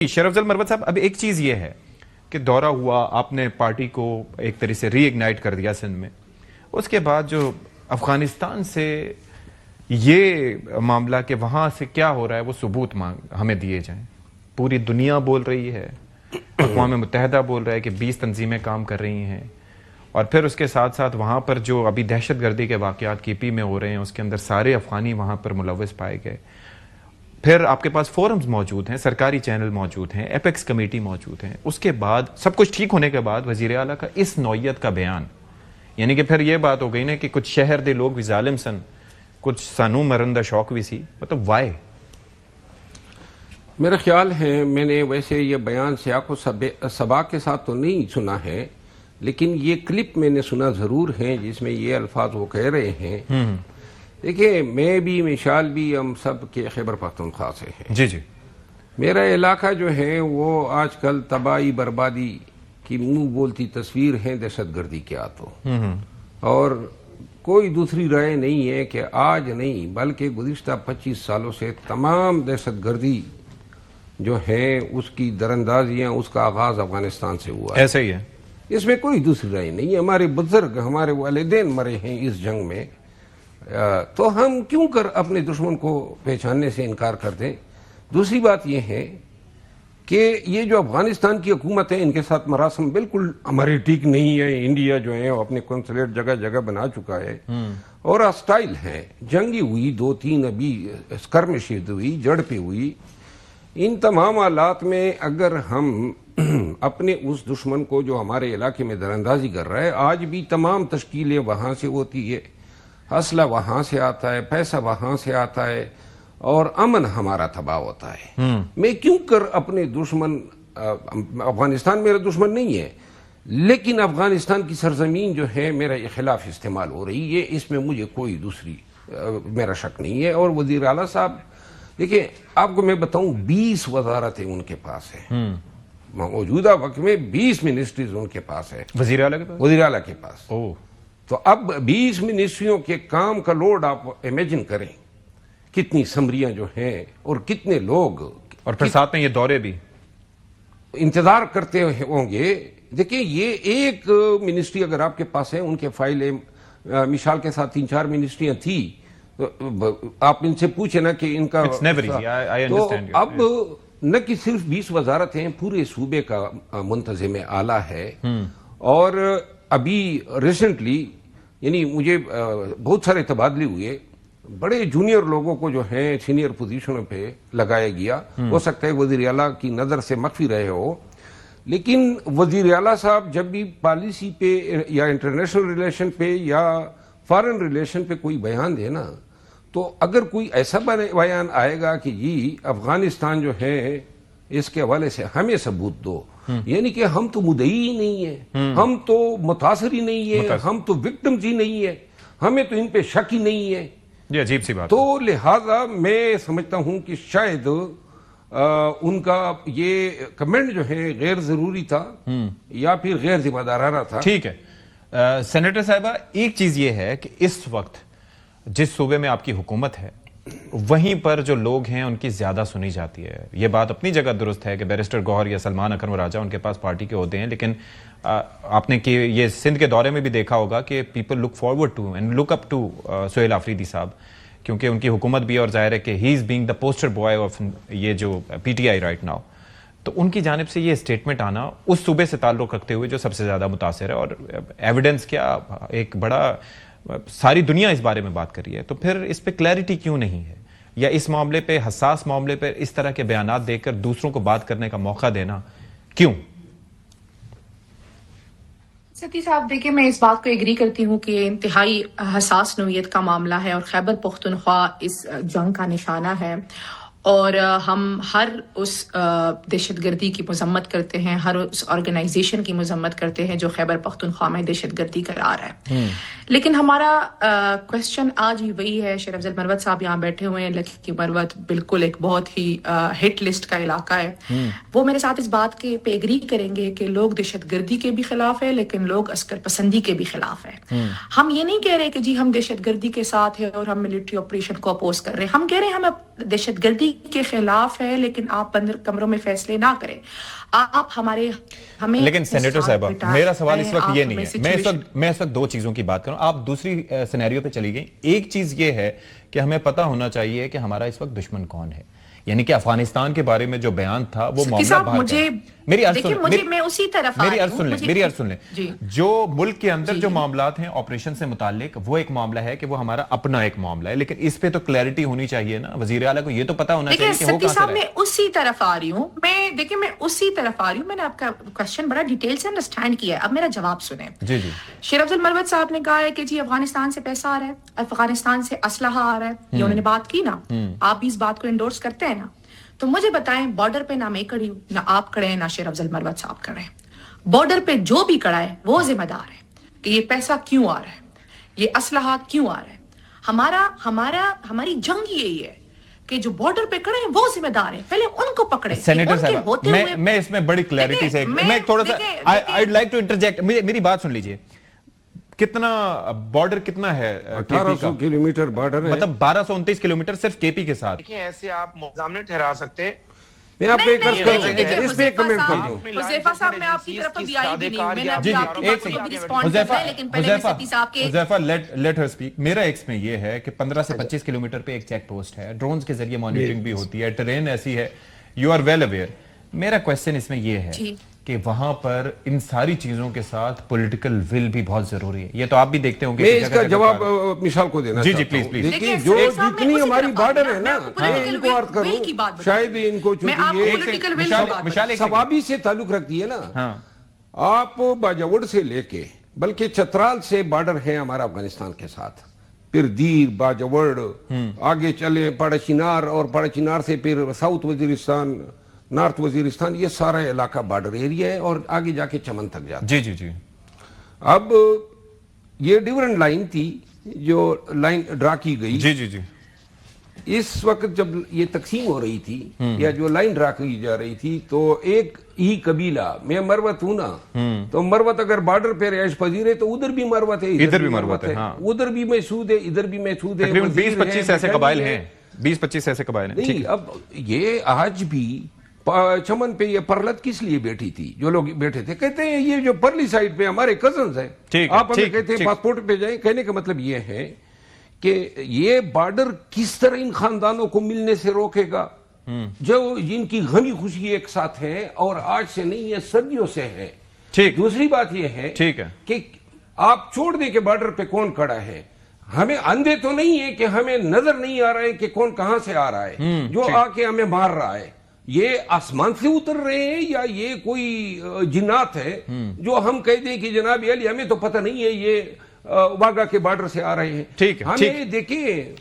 شرف افضل مروت صاحب، اب ایک چیز یہ ہے کہ دورہ ہوا، آپ نے پارٹی کو ایک طرح سے ری ایگنائٹ کر دیا سندھ میں، اس کے بعد جو افغانستان سے یہ معاملہ کہ وہاں سے کیا ہو رہا ہے وہ ثبوت ہمیں دیے جائیں. پوری دنیا بول رہی ہے، اقوام متحدہ بول رہا ہے کہ 20 تنظیمیں کام کر رہی ہیں، اور پھر اس کے ساتھ ساتھ وہاں پر جو ابھی دہشت گردی کے واقعات کی پی میں ہو رہے ہیں اس کے اندر سارے افغانی وہاں پر ملوث پائے گئے. پھر آپ کے پاس فورمز موجود ہیں، سرکاری چینل موجود ہیں، ایپیکس کمیٹی موجود ہیں. اس کے بعد سب کچھ ٹھیک ہونے کے بعد وزیر اعلیٰ کا اس نوعیت کا بیان، یعنی کہ پھر یہ بات ہو گئی نا کہ کچھ شہر دے لوگ بھی ظالم سن، کچھ سانو مرندہ شوق بھی سی. مطلب وائے؟ میرا خیال ہے میں نے ویسے یہ بیان سیاق و سباق کے ساتھ تو نہیں سنا ہے، لیکن یہ کلپ میں نے سنا ضرور ہے جس میں یہ الفاظ وہ کہہ رہے ہیں. دیکھیں، میں بھی مشال بھی ہم سب کے خیبر پختونخوا سے ہیں. جی. میرا علاقہ جو ہے وہ آج کل تباہی بربادی کی منہ بولتی تصویر ہے دہشت گردی کے ہاتھوں. اور کوئی دوسری رائے نہیں ہے کہ آج نہیں بلکہ گزشتہ 25 سالوں سے تمام دہشت گردی جو ہے اس کی دراندازیاں، اس کا آغاز افغانستان سے ہوا ہے. ایسا ہی ہے، اس میں کوئی دوسری رائے نہیں ہے. ہمارے بزرگ، ہمارے والدین مرے ہیں اس جنگ میں، تو ہم کیوں کر اپنے دشمن کو پہچاننے سے انکار کر دیں. دوسری بات یہ ہے کہ یہ جو افغانستان کی حکومت ہے ان کے ساتھ مراسم بالکل ہمارے ٹھیک نہیں ہے. انڈیا جو ہے وہ اپنے کنسولیٹ جگہ جگہ بنا چکا ہے اور ہاسٹائل ہے. جنگی ہوئی 2-3 ابھی اسکرمشیں ہوئی، جڑ پہ ہوئی. ان تمام حالات میں اگر ہم اپنے اس دشمن کو جو ہمارے علاقے میں دراندازی کر رہا ہے، آج بھی تمام تشکیلیں وہاں سے ہوتی ہے، اسلحہ وہاں سے آتا ہے، پیسہ وہاں سے آتا ہے، اور امن ہمارا تباہ ہوتا ہے. میں کیوں کر اپنے دشمن، افغانستان میرا دشمن نہیں ہے، لیکن افغانستان کی سرزمین جو ہے میرا خلاف استعمال ہو رہی ہے، اس میں مجھے کوئی دوسری میرا شک نہیں ہے. اور وزیر اعلیٰ صاحب، دیکھیں آپ کو میں بتاؤں 20 وزارتیں ان کے پاس ہیں موجودہ وقت میں، 20 منسٹریز ان کے پاس ہے وزیر اعلیٰ کے پاس. وزیر اعلیٰ کے پاس. تو اب 20 منسٹریوں کے کام کا لوڈ آپ امیجن کریں، کتنی سمریاں جو ہیں اور کتنے لوگ، اور پھر ساتھ میں یہ دورے بھی انتظار کرتے ہوں گے. دیکھیں یہ ایک منسٹری اگر آپ کے پاس ہے، ان کے فائلیں مثال کے ساتھ 3-4 منسٹریاں تھی، آپ ان سے پوچھیں نا کہ ان کا تو اب نہ کہ صرف 20 وزارتیں، پورے صوبے کا منتظم اعلیٰ ہے. اور ابھی ریسنٹلی یعنی مجھے بہت سارے تبادلے ہوئے، بڑے جونیئر لوگوں کو جو ہیں سینئر پوزیشنوں پہ لگایا گیا. ہو سکتا ہے وزیر اعلیٰ کی نظر سے مخفی رہے ہو، لیکن وزیر اعلیٰ صاحب جب بھی پالیسی پہ یا انٹرنیشنل ریلیشن پہ یا فارن ریلیشن پہ کوئی بیان دے نا، تو اگر کوئی ایسا بیان آئے گا کہ جی افغانستان جو ہے اس کے حوالے سے ہمیں ثبوت دو، یعنی کہ ہم تو مدعی ہی نہیں ہیں، ہم تو متاثر ہی نہیں ہیں، ہم تو وکٹمز ہی نہیں ہیں، ہمیں تو ان پہ شک ہی نہیں ہے. یہ عجیب سی بات. تو لہٰذا میں سمجھتا ہوں کہ شاید ان کا یہ کمنٹ جو ہے غیر ضروری تھا یا پھر غیر ذمہ دارانہ تھا. ٹھیک ہے سینیٹر صاحبہ، ایک چیز یہ ہے کہ اس وقت جس صوبے میں آپ کی حکومت ہے وہیں پر جو لوگ ہیں ان کی زیادہ سنی جاتی ہے. یہ بات اپنی جگہ درست ہے کہ بیرسٹر گوہر یا سلمان اکرم راجہ ان کے پاس پارٹی کے عہدے ہیں، لیکن آپ نے کہ یہ سندھ کے دورے میں بھی دیکھا ہوگا کہ people look forward to and look up to Sohail Afridi صاحب، کیونکہ ان کی حکومت بھی، اور ظاہر ہے کہ he is being the poster boy of یہ جو P T I right now. تو ان کی جانب سے یہ اسٹیٹمنٹ آنا اس صوبے سے تعلق رکھتے ہوئے جو سب سے زیادہ متاثر ہے، اور ایویڈنس کیا ایک بڑا ساری دنیا اس بارے میں بات کر رہی ہے، تو پھر اس پہ کلیئرٹی کیوں نہیں ہے؟ یا اس معاملے پہ، حساس معاملے پہ اس طرح کے بیانات دے کر دوسروں کو بات کرنے کا موقع دینا کیوں؟ ستی صاحب دیکھیں، میں اس بات کو ایگری کرتی ہوں کہ انتہائی حساس نوعیت کا معاملہ ہے اور خیبر پختونخوا اس جنگ کا نشانہ ہے، اور ہم ہر اس دہشت گردی کی مذمت کرتے ہیں، ہر اس آرگنائزیشن کی مذمت کرتے ہیں جو خیبر پختونخوا میں دہشت گردی کرا رہا ہے. لیکن ہمارا کوشچن آج ہی وہی ہے. شرف افضل مروت صاحب یہاں بیٹھے ہوئے ہیں، لکی مروت بالکل ایک بہت ہی ہٹ لسٹ کا علاقہ ہے. وہ میرے ساتھ اس بات کے پہ ایگری کریں گے کہ لوگ دہشت گردی کے بھی خلاف ہے، لیکن لوگ عسکر پسندی کے بھی خلاف ہے. ہم یہ نہیں کہہ رہے کہ جی ہم دہشت گردی کے ساتھ ہیں اور ہم ملٹری آپریشن کو اپوز کر رہے ہیں. ہم کہہ رہے ہیں ہم دہشت گردی نبی کے خلاف ہے، لیکن آپ بند کمروں میں فیصلے نہ کریں. آپ ہمیں لیکن سینیٹر صاحبہ میرا سوال اس وقت یہ نہیں ہے. میں اس وقت دو چیزوں کی بات کروں. آپ دوسری سینیریو پہ چلی گئی. ایک چیز یہ ہے کہ ہمیں پتہ ہونا چاہیے کہ ہمارا اس وقت دشمن کون ہے. یعنی کہ افغانستان کے بارے میں جو بیان تھا وہ معاملہ باہر کا. میری عرض سن لیں. جو ملک کے اندر جو معاملات ہیں آپریشن سے متعلق وہ ایک معاملہ ہے کہ وہ ہمارا اپنا ایک معاملہ ہے, لیکن اس پہ تو کلیئرٹی ہونی چاہیے نا. وزیر اعلیٰ کو یہ تو پتا ہونا چاہیے کہ وہ کہاں سے رہے. میں اسی طرف آ رہی ہوں. میں نے آپ کا کوشچن بڑا ڈیٹیل سے انڈرسٹینڈ کیا ہے. اب میرا جواب سنیں. جی جی. شیر افضل مروت صاحب نے کہا ہے کہ جی افغانستان سے پیسہ آ رہا ہے, افغانستان سے اسلحہ آ رہا ہے. یہ انہوں نے بات کی نا, آپ بھی اس بات کو انڈورس کرتے ہیں نا. تو مجھے بتائیں, بارڈر پہ نہ میں کڑی ہوں, نہ آپ کڑے ہیں, نہ شیر افضل مروت صاحب کڑے ہیں. بارڈر پہ جو بھی کڑا ہے وہ ذمہ دار ہے کہ یہ پیسہ کیوں آ رہا ہے, یہ اسلحہ کیوں آ رہا ہے. ہماری جنگ یہی ہے کہ جو بارڈر پہ کڑے ہیں وہ ذمہ دار ہیں, پہلے ان کو پکڑے. سینیٹر صاحب میں اس میں بڑی کلیئرٹی سے میں تھوڑا سا I would like to interject. میری بات سن لیجئے. کتنا بارڈر کتنا ہے؟ 1800 کلومیٹر بارڈر ہے, مطلب 1229 کلومیٹر صرف کے پی کے ساتھ. دیکھیں ایسے آپ ملزام نہیں ٹھہرا سکتے. میں آپ کو ایک عرض کر دوں, اس پہ ایک کمنٹ کر دوں. حذیفہ صاحب میں آپ کی طرف ابھی آئی بھی نہیں, میں نے ابھی آپ کی بات کو بھی رسپونڈ کرنا ہے, لیکن پہلے میں ستی صاحب کے حذیفہ لیٹ ہر اسپیک. میرا ایکس میں یہ ہے کہ 15 سے 25 کلومیٹر پہ ایک چیک پوسٹ ہے, ڈرونز کے ذریعے مانیٹرنگ بھی ہوتی ہے, ٹرین ایسی ہے, یو آر ویل اویئر. میرا کوشچن اس میں یہ ہے کہ وہاں پر ان ساری چیزوں کے ساتھ پولیٹیکل ول بھی بہت ضروری ہے. یہ تو آپ بھی دیکھتے ہوں گے. میں اس کا جواب مثال کو دینا جی چاہتا ہوں. پلیز. دیکھیے جو جتنی ہماری بارڈر ہے نا, میں ان کو عرض کروں, شاید ان کو چونکہ ثوابی سے تعلق رکھتی ہے نا. آپ باجوڑ سے لے کے بلکہ چترال سے بارڈر ہے ہمارا افغانستان کے ساتھ, پھر دیر, باجوڑ, آگے چلے پاڑا چنار, اور پاڑا چنار سے پھر ساؤتھ وزیرستان, نارتھ وزیرستان, یہ سارا علاقہ بارڈر ایریا ہے, اور آگے جا کے چمن تک جاتا. جی جی جی. اب یہ ڈیورنٹ لائن تھی جو لائن ڈرا کی گئی. جی جی جی. اس وقت جب یہ تقسیم ہو رہی تھی یا جو لائن ڈرا کی جا رہی تھی, تو ایک ہی قبیلہ, میں مروت ہوں نا, تو مروت اگر بارڈر پہ رہائش پذیر ہے تو ادھر بھی مروت ہے, ادھر بھی مروت ہے, ادھر بھی محسود ہے, ادھر بھی محسود ہے. 20-25 ایسے قبائل ہیں, 20-25 ایسے قبائل ہیں. نہیں, اب یہ آج بھی چمن پہ یہ پرلت کس لیے بیٹھی تھی, جو لوگ بیٹھے تھے, کہتے ہیں یہ جو پرلی سائڈ پہ ہمارے کزنز ہیں, آپ ہمیں کہتے ہیں پاسپورٹ پہ جائیں. کہنے کا مطلب یہ ہے کہ یہ بارڈر کس طرح ان خاندانوں کو ملنے سے روکے گا جو جن کی غمی خوشی ایک ساتھ ہے, اور آج سے نہیں ہے, صدیوں سے ہے. دوسری بات یہ ہے کہ آپ چھوڑ دیں کہ بارڈر پہ کون کھڑا ہے, ہمیں اندھے تو نہیں ہے کہ ہمیں نظر نہیں آ رہا ہے کہ کون کہاں سے آ رہا ہے, جو آ کے ہمیں مار رہا ہے. یہ آسمان سے اتر رہے ہیں یا یہ کوئی جنات ہے جو ہم کہہ دیں کہ جناب علی ہمیں تو پتہ نہیں ہے یہ واگا کے بارڈر سے آ رہے ہیں. ہمیں دیکھیں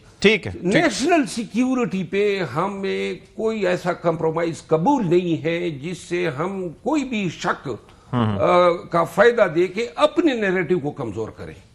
نیشنل سیکیورٹی پہ ہمیں کوئی ایسا کمپرومائز قبول نہیں ہے جس سے ہم کوئی بھی شک کا فائدہ دے کے اپنے نیریٹو کو کمزور کریں.